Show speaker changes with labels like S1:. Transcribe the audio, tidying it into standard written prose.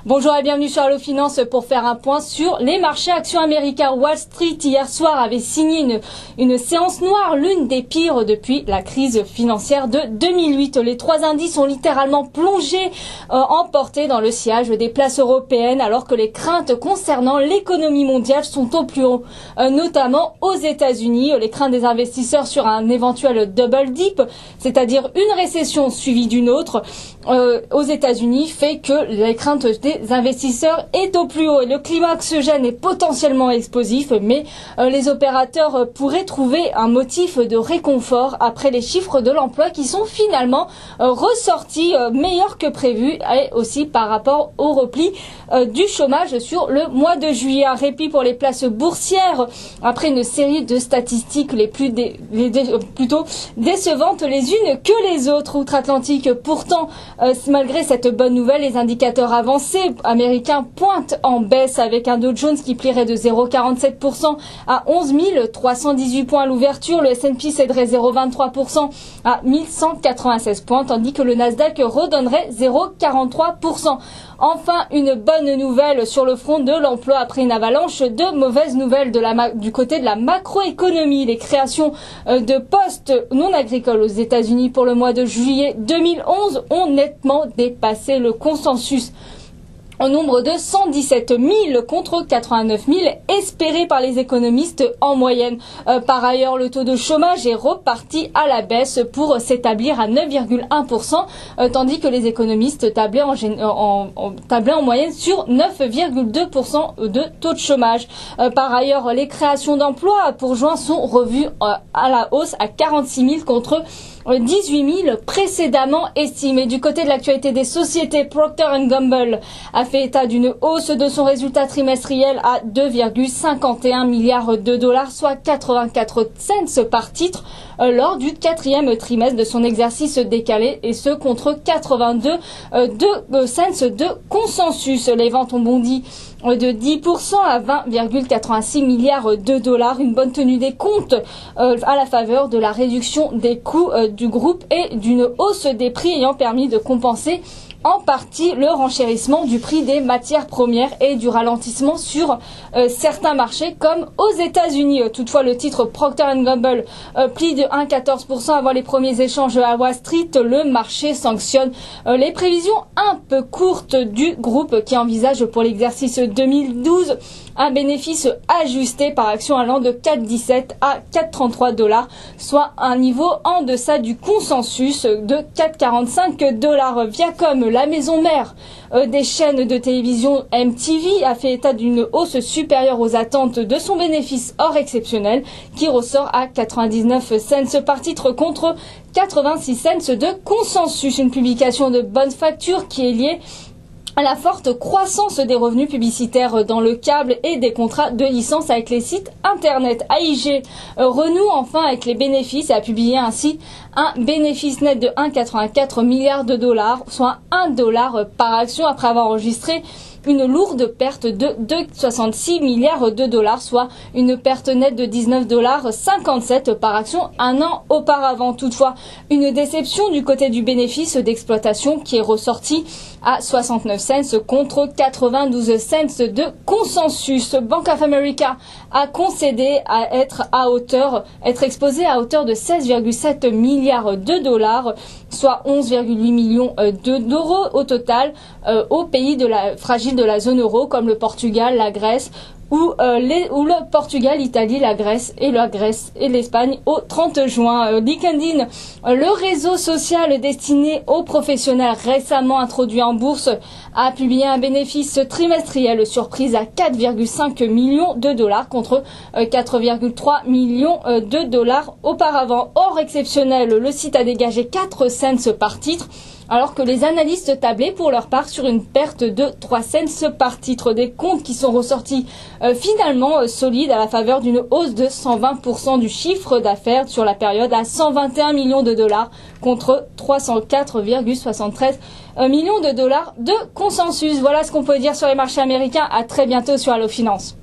S1: Bonjour et bienvenue sur Allo Finance pour faire un point sur les marchés actions américains. Wall Street hier soir avait signé une séance noire, l'une des pires depuis la crise financière de 2008. Les trois indices ont littéralement plongé, emportés dans le sillage des places européennes alors que les craintes concernant l'économie mondiale sont au plus haut, notamment aux États-Unis. Les craintes des investisseurs sur un éventuel double dip, c'est-à-dire une récession suivie d'une autre aux États-Unis, fait que les craintes des investisseurs est au plus haut et le climat oxygène est potentiellement explosif, mais les opérateurs pourraient trouver un motif de réconfort après les chiffres de l'emploi qui sont finalement ressortis meilleurs que prévu, et aussi par rapport au repli du chômage sur le mois de juillet. Un répit pour les places boursières après une série de statistiques plutôt décevantes les unes que les autres outre-Atlantique. Pourtant, malgré cette bonne nouvelle, les indicateurs avancés américains pointent en baisse avec un Dow Jones qui plierait de 0,47% à 11 318 points à l'ouverture. Le S&P céderait 0,23% à 1196 points, tandis que le Nasdaq redonnerait 0,43%. Enfin, une bonne nouvelle sur le front de l'emploi après une avalanche de mauvaises nouvelles du côté de la macroéconomie. Les créations de postes non agricoles aux États-Unis pour le mois de juillet 2011 ont nettement dépassé le consensus au nombre de 117 000 contre 89 000 espérés par les économistes en moyenne. Par ailleurs, le taux de chômage est reparti à la baisse pour s'établir à 9,1%, tandis que les économistes tablaient en moyenne sur 9,2% de taux de chômage. Par ailleurs, les créations d'emplois pour juin sont revues à la hausse à 46 000 contre 18 000 précédemment estimés. Du côté de l'actualité des sociétés, Procter & Gamble a fait état d'une hausse de son résultat trimestriel à 2,51 milliards de dollars, soit 84 cents par titre lors du quatrième trimestre de son exercice décalé, et ce contre 82 cents de consensus. Les ventes ont bondi de 10% à 20,86 milliards de dollars, une bonne tenue des comptes à la faveur de la réduction des coûts du groupe et d'une hausse des prix ayant permis de compenser en partie le renchérissement du prix des matières premières et du ralentissement sur certains marchés comme aux États-Unis. Toutefois, le titre Procter & Gamble plie de 1,14% avant les premiers échanges à Wall Street. Le marché sanctionne les prévisions un peu courtes du groupe qui envisage pour l'exercice 2012 un bénéfice ajusté par action allant de 4,17 à 4,33 dollars, soit un niveau en deçà du consensus de 4,45 dollars. Viacom, la maison mère des chaînes de télévision MTV, a fait état d'une hausse supérieure aux attentes de son bénéfice hors exceptionnel qui ressort à 99 cents par titre contre 86 cents de consensus. Une publication de bonne facture qui est liée à la forte croissance des revenus publicitaires dans le câble et des contrats de licence avec les sites internet. AIG renoue enfin avec les bénéfices et a publié ainsi un bénéfice net de 1,84 milliards de dollars, soit 1 dollar par action après avoir enregistré une lourde perte de 2,66 milliards de dollars, soit une perte nette de 19,57 $ par action un an auparavant. Toutefois, une déception du côté du bénéfice d'exploitation qui est ressorti à 69 cents contre 92 cents de consensus. Bank of America a concédé à être exposé à hauteur de 16,7 milliards de dollars, soit 11,8 millions d'euros au total, aux pays fragiles de la zone euro comme le Portugal, la Grèce ou le Portugal, l'Italie, la Grèce et l'Espagne au 30 juin. LinkedIn, le réseau social destiné aux professionnels récemment introduit en bourse, a publié un bénéfice trimestriel surprise à 4,5 millions de dollars contre 4,3 millions de dollars auparavant. Hors exceptionnel, le site a dégagé 4 cents par titre, alors que les analystes tablaient pour leur part sur une perte de 3 cents par titre. Des comptes qui sont ressortis finalement solides à la faveur d'une hausse de 120% du chiffre d'affaires sur la période à 121 millions de dollars contre 304,73 millions de dollars de consensus. Voilà ce qu'on peut dire sur les marchés américains. À très bientôt sur Allo Finance.